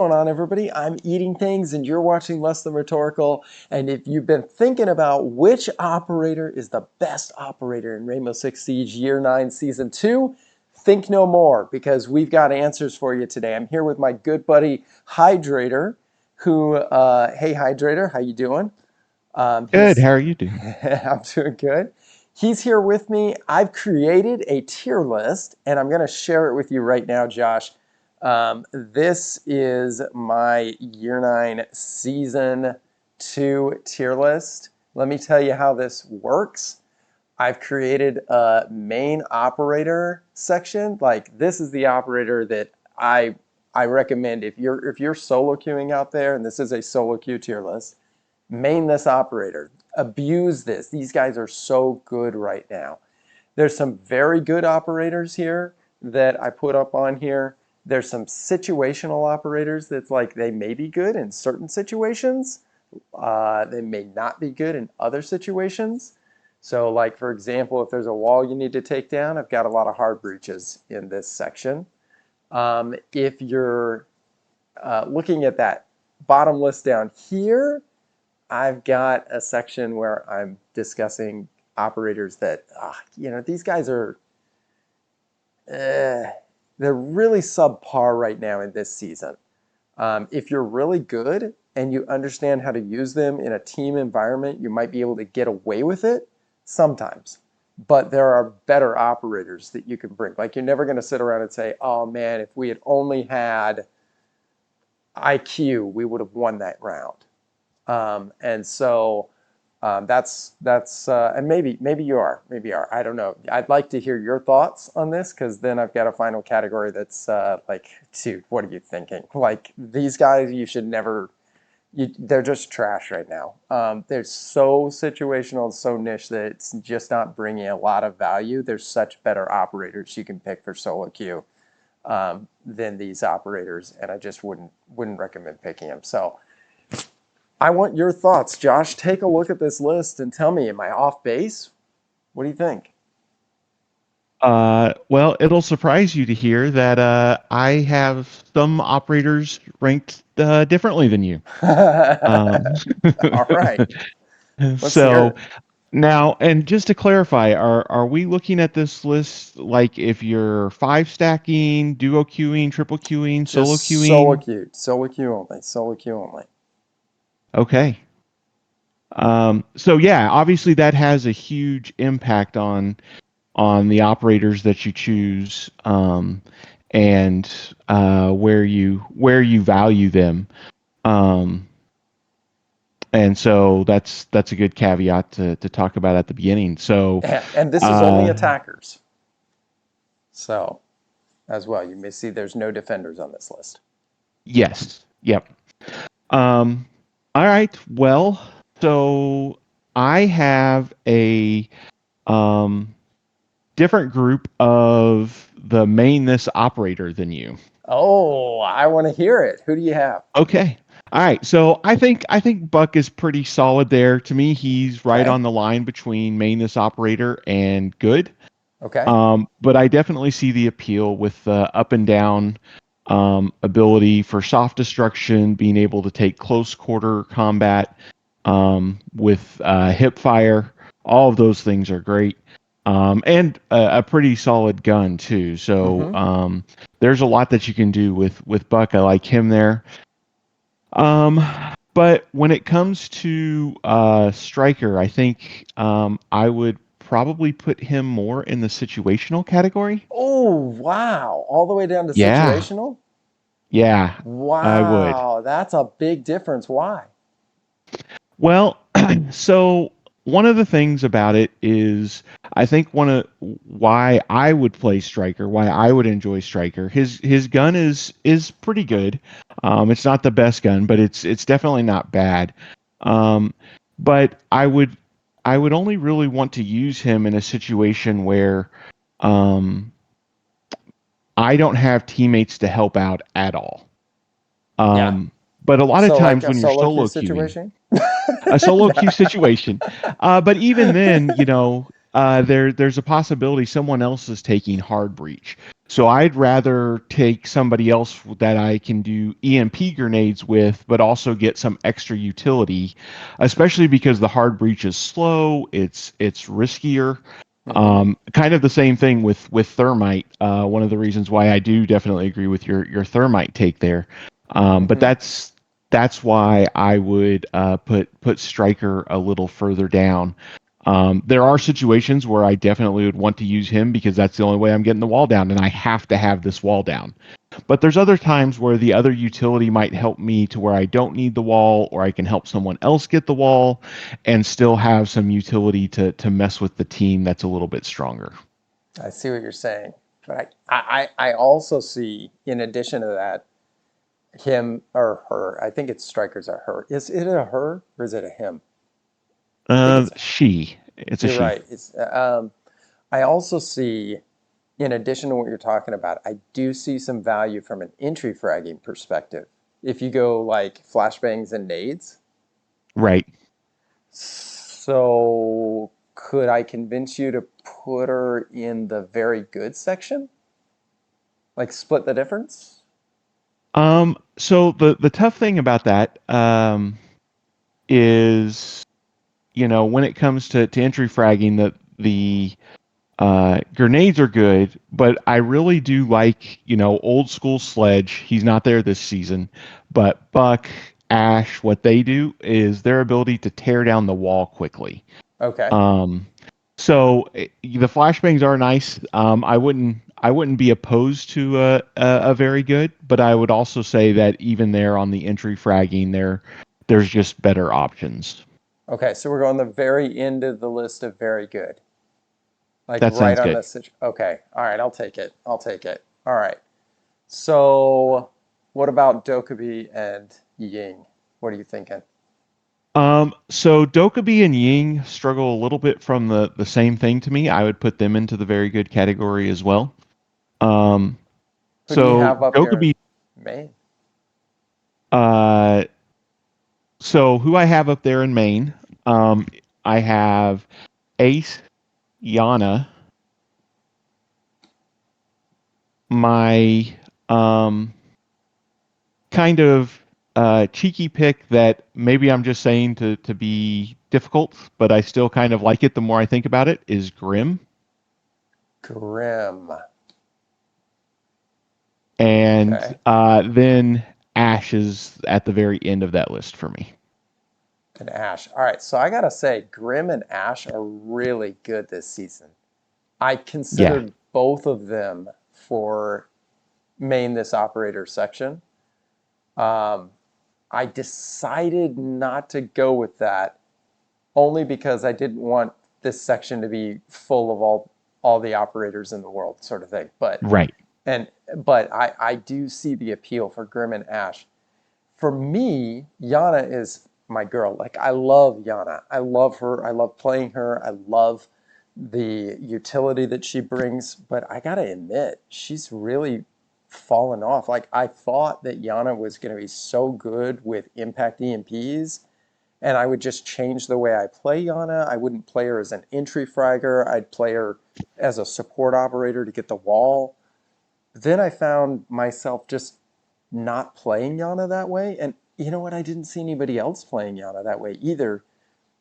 What's going on, everybody? I'm Eating Things, and you're watching Less Than Rhetorical. And if you've been thinking about which operator is the best operator in Rainbow Six Siege Year 9 Season 2, think no more, because we've got answers for you today. I'm here with my good buddy Hydrator, who, hey Hydrator, how you doing? Good. He's, How are you doing? I'm doing good. He's here with me. I've created a tier list, and I'm going to share it with you right now, Josh. This is my Year 9 Season 2 tier list. Let me tell you how this works. I've created a main operator section. Like, this is the operator that I recommend if you're solo queuing out there, and this is a solo queue tier list. Main this operator. Abuse this. These guys are so good right now. There's some very good operators here that I put up on here. There's some situational operators that's like they may be good in certain situations. They may not be good in other situations. So, like for example, if there's a wall you need to take down, I've got a lot of hard breaches in this section. If you're looking at that bottom list down here, I've got a section where I'm discussing operators that, these guys are, they're really subpar right now in this season. If you're really good and you understand how to use them in a team environment, you might be able to get away with it sometimes. But there are better operators that you can bring. Like, you're never going to sit around and say, oh man, if we had only had IQ, we would have won that round. And so that's and maybe you are, I don't know. I'd like to hear your thoughts on this, because then I've got a final category that's like, dude, what are you thinking? Like, these guys, you should never. They're just trash right now. They're so situational, so niche that it's just not bringing a lot of value. There's such better operators you can pick for solo queue than these operators, and I just wouldn't recommend picking them. So. I want your thoughts, Josh. Take a look at this list and tell me, am I off base? What do you think? Well, it'll surprise you to hear that I have some operators ranked differently than you. Um, All right, let's hear so it. now, and just to clarify, are we looking at this list like if you're five stacking, duo queuing, triple queuing, solo Just solo queuing? queue, solo queue only, solo queue only. Okay. So yeah, obviously that has a huge impact on the operators that you choose, and where you value them. Um, and so that's a good caveat to talk about at the beginning. So And this is only uh, attackers. So, as well, you may see there's no defenders on this list. yes, yep. Um, all right. Well, so I have a um, different group of the mainness operator than you. Oh, I want to hear it. Who do you have? Okay. All right. So I think Buck is pretty solid there. To me, he's right Okay. on the line between mainness operator and good. Okay. But I definitely see the appeal with the up and down ability for soft destruction, being able to take close quarter combat with hip fire. All of those things are great. And a pretty solid gun too. So Mm-hmm. there's a lot that you can do with Buck. I like him there. Um, but when it comes to striker, I think I would probably put him more in the situational category. Oh, wow. All the way down to Yeah, situational? yeah, I would. Wow, that's a big difference. Why? Well, so one of the things about it is I think one of why I would play striker, why I would enjoy striker. His gun is pretty good. It's not the best gun, but it's definitely not bad. Um, but I would only really want to use him in a situation where um, I don't have teammates to help out at all. Yeah. Um, but a lot of So, like times a when you're solo queue solo queuing, situation? a solo queue situation. But even then, there's a possibility someone else is taking hard breach. So I'd rather take somebody else that I can do EMP grenades with, but also get some extra utility, especially because the hard breach is slow. It's riskier. Hmm. Kind of the same thing with thermite. One of the reasons why I do definitely agree with your thermite take there. But Hmm. that's why I would put Striker a little further down. There are situations where I definitely would want to use him because that's the only way I'm getting the wall down, and I have to have this wall down. But there's other times where the other utility might help me to where I don't need the wall, or I can help someone else get the wall, and still have some utility to mess with the team that's a little bit stronger. I see what you're saying, but I also see, in addition to that, him or her. I think it's strikers are her. Is it a her or is it a him? I think it's. She. It's a You're she. right. It's. I also see, in addition to what you're talking about, I do see some value from an entry fragging perspective. If you go like flashbangs and nades, Right. so could I convince you to put her in the very good section? Like split the difference? So the tough thing about that is, when it comes to entry fragging, the grenades are good, but I really do like, old school Sledge. He's not there this season, but Buck, Ash, what they do is their ability to tear down the wall quickly. Okay. Um, the flashbangs are nice. I wouldn't be opposed to a very good, but I would also say that even there on the entry fragging, there's just better options. Okay. So we're going the very end of the list of very good. Like That right sounds on good. the okay. All right, I'll take it. I'll take it. All right. So what about Dokubi and Ying? What are you thinking? So Dokkaebi and Ying struggle a little bit from the same thing to me. I would put them into the very good category as well. Um, Who do you so have up here in Dokkaebi, Maine? uh, so who I have up there in Maine, I have Ace, Yana, my um, kind of cheeky pick that maybe I'm just saying to be difficult, but I still kind of like it the more I think about it, is Grim. Grim. And Okay. then Ash is at the very end of that list for me. And Ash. All right. So I gotta say, Grim and Ash are really good this season. I Yeah, considered both of them for main this operator section. Um, I decided not to go with that only because I didn't want this section to be full of all the operators in the world, sort of thing. right. And but I do see the appeal for Grim and Ash. For me, Yana is my girl. Like I love Yana. I love her. I love playing her. I love the utility that she brings. But I gotta admit, she's really fallen off. Like I thought that Yana was gonna be so good with impact EMPs, and I would just change the way I play Yana. I wouldn't play her as an entry fragger. I'd play her as a support operator to get the wall. But then I found myself just not playing Yana that way. And you know what? I didn't see anybody else playing Yana that way either.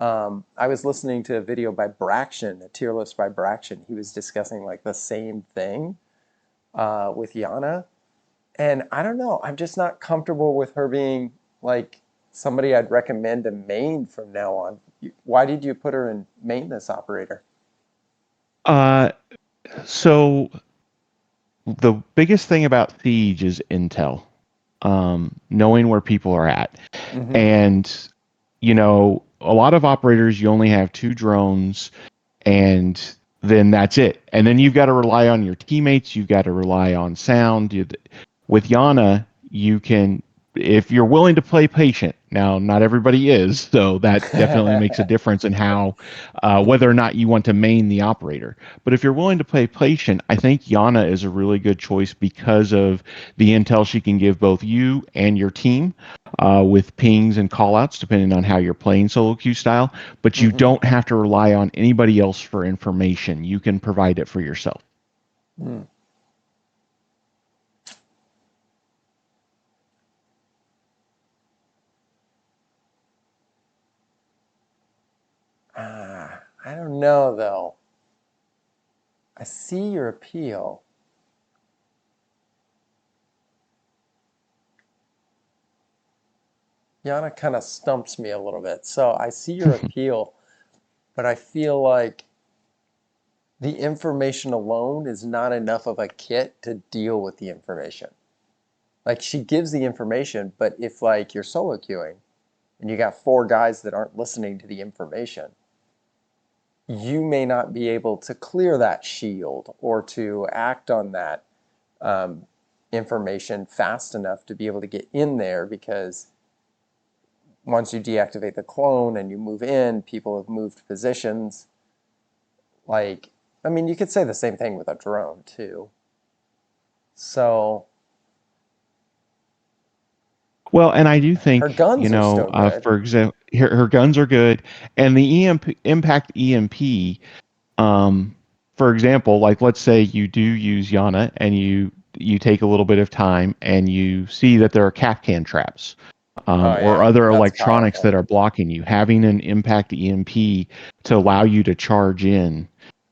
I was listening to a video by Braction, a tier list by Braction. He was discussing like the same thing with Yana. And I don't know. I'm just not comfortable with her being like somebody I'd recommend to main from now on. Why did you put her in main this operator? Uh, so the biggest thing about Siege is intel, knowing where people are at. Mm-hmm. And, a lot of operators, you only have two drones, and then that's it. And then you've got to rely on your teammates. You've got to rely on sound. With Yana, you can, if you're willing to play patient. Now, not everybody is, so that definitely makes a difference in how, whether or not you want to main the operator. But if you're willing to play patient, I think Yana is a really good choice because of the intel she can give both you and your team. With pings and callouts, depending on how you're playing solo queue style, but you Mm-hmm. don't have to rely on anybody else for information. You can provide it for yourself. Mm. I don't know though. I see your appeal. Yana kind of stumps me a little bit. So I see your appeal, but I feel like the information alone is not enough of a kit to deal with the information. Like she gives the information, but if like you're solo queuing and you got four guys that aren't listening to the information, you may not be able to clear that shield or to act on that um, information fast enough to be able to get in there, because once you deactivate the clone and you move in, people have moved positions. Like, I mean, you could say the same thing with a drone too. So Well, and I do her think, guns are still good. for example, her guns are good, and the impact EMP. Um, for example, like let's say you do use Yana, and you take a little bit of time, and you see that there are Kapkan traps, Oh or yeah, other that's electronics powerful. that are blocking you. Having an impact EMP to allow you to charge in,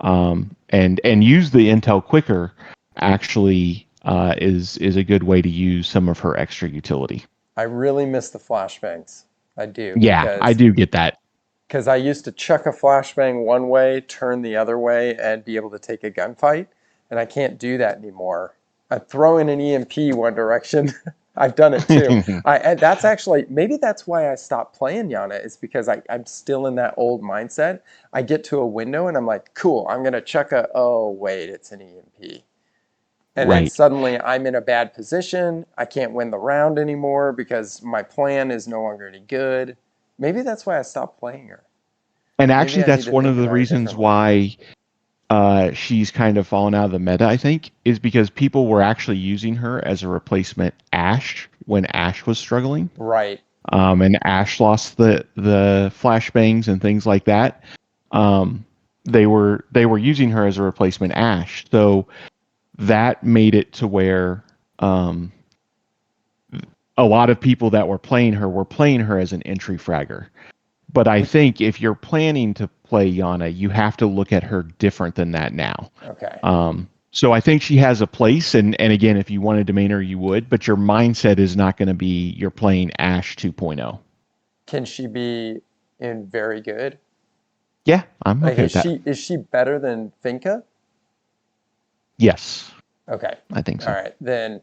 and use the intel quicker, actually is a good way to use some of her extra utility. I really miss the flashbangs. I do, Yeah, I because do get that. I used to chuck a flashbang one way, turn the other way, and be able to take a gunfight. And I can't do that anymore. I throw in an EMP one direction. I've done it too. And that's actually, maybe that's why I stopped playing Yana, is because I'm still in that old mindset. I get to a window and I'm like, cool, I'm going to chuck a, oh, wait, it's an EMP. And then Right. suddenly I'm in a bad position. I can't win the round anymore because my plan is no longer any good. Maybe that's why I stopped playing her. And Maybe actually, I need that's to one think of the about it reasons differently. why she's kind of fallen out of the meta, I think, is because people were actually using her as a replacement Ash when Ash was struggling. Right. And Ash lost the flashbangs and things like that. Um, they were using her as a replacement Ash, so that made it to where um, a lot of people that were playing her as an entry fragger. But I We, think if you're planning to play Yana, you have to look at her different than that now. okay. So I think she has a place, and again, if you wanted to main her, you would. But your mindset is not going to be you're playing Ash 2.0. Can she be in very good? Yeah, I'm Like, okay with that. is she better than Finka? Yes, Okay. I think All so. right. Then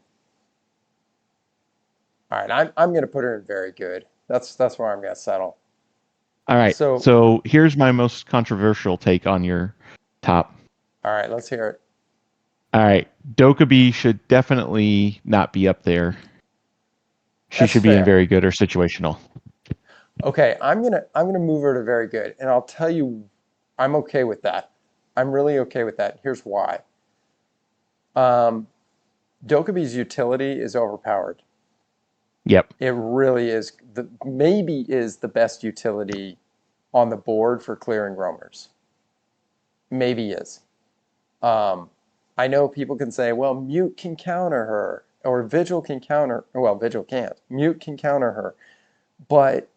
all right, I'm gonna put her in very good. That's where I'm gonna settle. All right. So So here's my most controversial take on your top. all right, let's hear it. All right. Dokkaebi should definitely not be up there. She That's should be in fair. very good or situational. Okay, I'm gonna move her to very good, and I'll tell you, I'm okay with that. I'm really okay with that. Here's why. Um, Dokkaebi's utility is overpowered. Yep. It really is. The maybe is the best utility on the board for clearing roamers. Maybe is. Um, I know people can say, well, mute can counter her, or vigil can counter. Well, vigil can't. Mute can counter her, but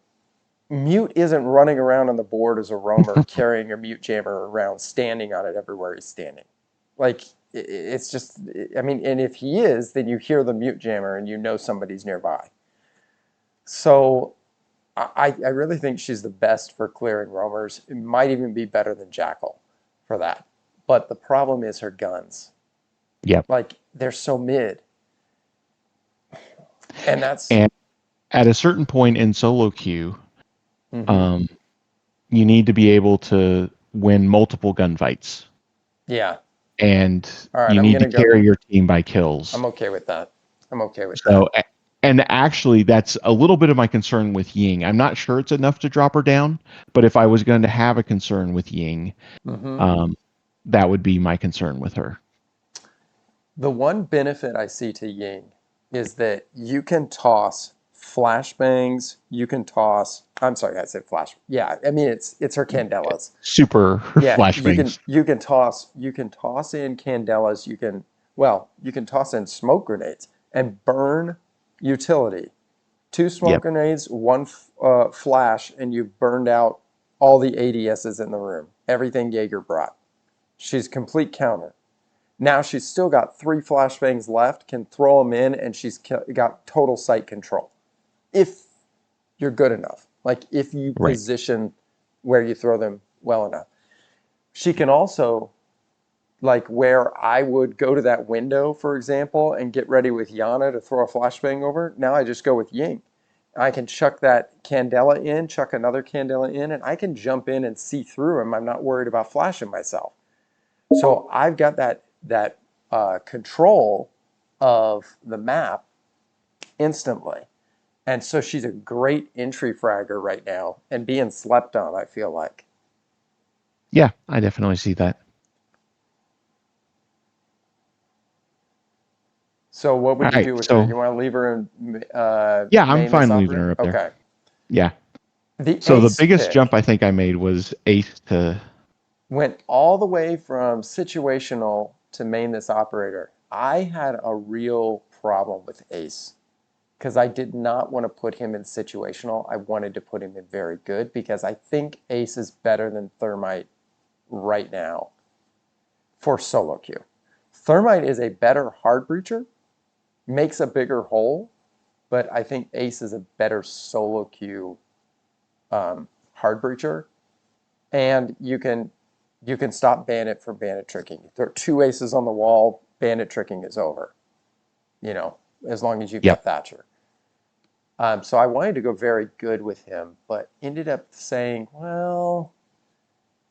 mute isn't running around on the board as a roamer carrying a mute jammer around, standing on it everywhere he's standing. Like it's just, I mean, and if he is, then you hear the mute jammer and you know somebody's nearby. So I really think she's the best for clearing roamers. It might even be better than Jackal for that. But the problem is her guns. Yep. Like they're so mid, and that's And at a certain point in solo queue, mm-hmm. um, you need to be able to win multiple gunfights, Yeah. and All right, you I'm need to gonna go. carry your team by kills. I'm okay with that. I'm okay with So, that. and actually, that's a little bit of my concern with Ying. I'm not sure it's enough to drop her down, but if I was going to have a concern with Ying, Mm-hmm. um, that would be my concern with her. The one benefit I see to Ying is that you can toss flashbangs. You can toss. I'm sorry, I said flash. Yeah, I mean it's her candelas. Super Yeah, you can flashbangs. toss in candelas. You can toss in smoke grenades and burn utility. Two smoke Yep. grenades, one flash, and you've burned out all the ADSs in the room, everything Jaeger brought. She's complete counter. Now she's still got 3 flashbangs left, can throw them in, and she's got total sight control. If you're good enough, like if you Right. position where you throw them well enough. She can also, like where I would go to that window, for example, and get ready with Yana to throw a flashbang over, now I just go with Ying. I can chuck that Candela in, chuck another Candela in, and I can jump in and see through him. I'm not worried about flashing myself. So I've got that control of the map instantly. And so she's a great entry fragger right now and being slept on, I feel like. Yeah, I definitely see that. So what All would you right. do with her? So You want to leave her in yeah, I'm main this fine leaving operator? her up there. Okay. Yeah. The So the ace biggest jump pick I think I made was ace to. went all the way from situational to main this operator. I had a real problem with ace because I did not want to put him in situational. I wanted to put him in very good because I think ace is better than thermite right now for solo queue. Thermite is a better hard breacher, makes a bigger hole, but I think ace is a better solo queue hard breacher, and you can stop bandit from bandit tricking. If there are 2 aces on the wall, bandit tricking is over. You know, as long as you've got Yep. Thatcher. So I wanted to go very good with him, but ended up saying, well,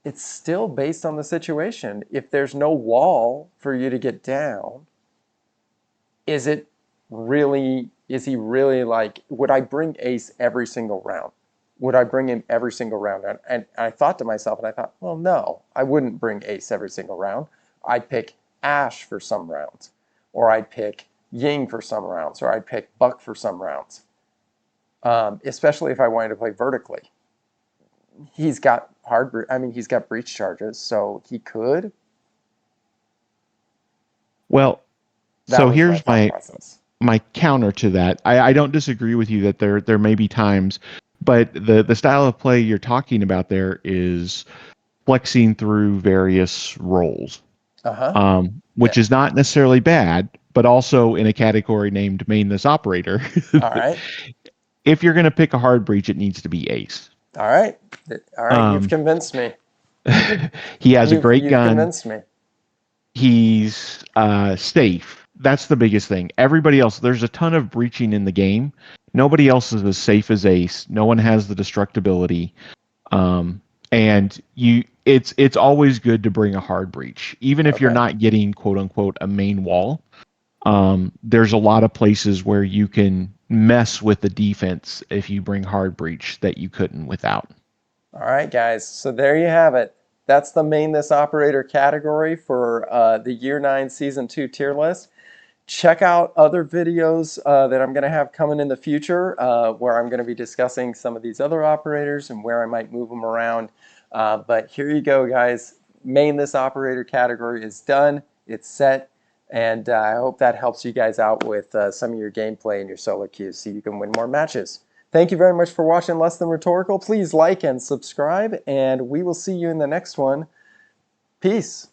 it's still based on the situation. If there's no wall for you to get down, is it really, is he really like, would I bring ace every single round? Would I bring him every single round? And I thought to myself, and I thought, well, no, I wouldn't bring ace every single round. I'd pick Ash for some rounds, or I'd pick Ying for some rounds, or I'd pick Buck for some rounds, especially if I wanted to play vertically. He's got I mean, he's got breach charges, so he could. Well, That so was my here's thought my process. counter to that. I don't disagree with you that there may be times, but the style of play you're talking about there is flexing through various roles, Uh huh. Yeah. which is not necessarily bad, but also in a category named main this operator. All right. If you're going to pick a hard breach, it needs to be ace. All right. All right. You've Um, convinced me. he has a You've great you've gun. convinced me. He's safe. That's the biggest thing. Everybody else, there's a ton of breaching in the game. Nobody else is as safe as Ace. No one has the destructibility. And it's always good to bring a hard breach, even if you're Okay. not getting quote unquote a main wall. There's a lot of places where you can mess with the defense if you bring hard breach that you couldn't without. All right, guys. So there you have it. That's the main this operator category for the Year 9 Season 2 tier list. Check out other videos that I'm going to have coming in the future where I'm going to be discussing some of these other operators and where I might move them around. But here you go, guys. Main this operator category is done. It's set. And I hope that helps you guys out with some of your gameplay and your solo queues so you can win more matches. Thank you very much for watching Less Than Rhetorical. Please like and subscribe, and we will see you in the next one. Peace.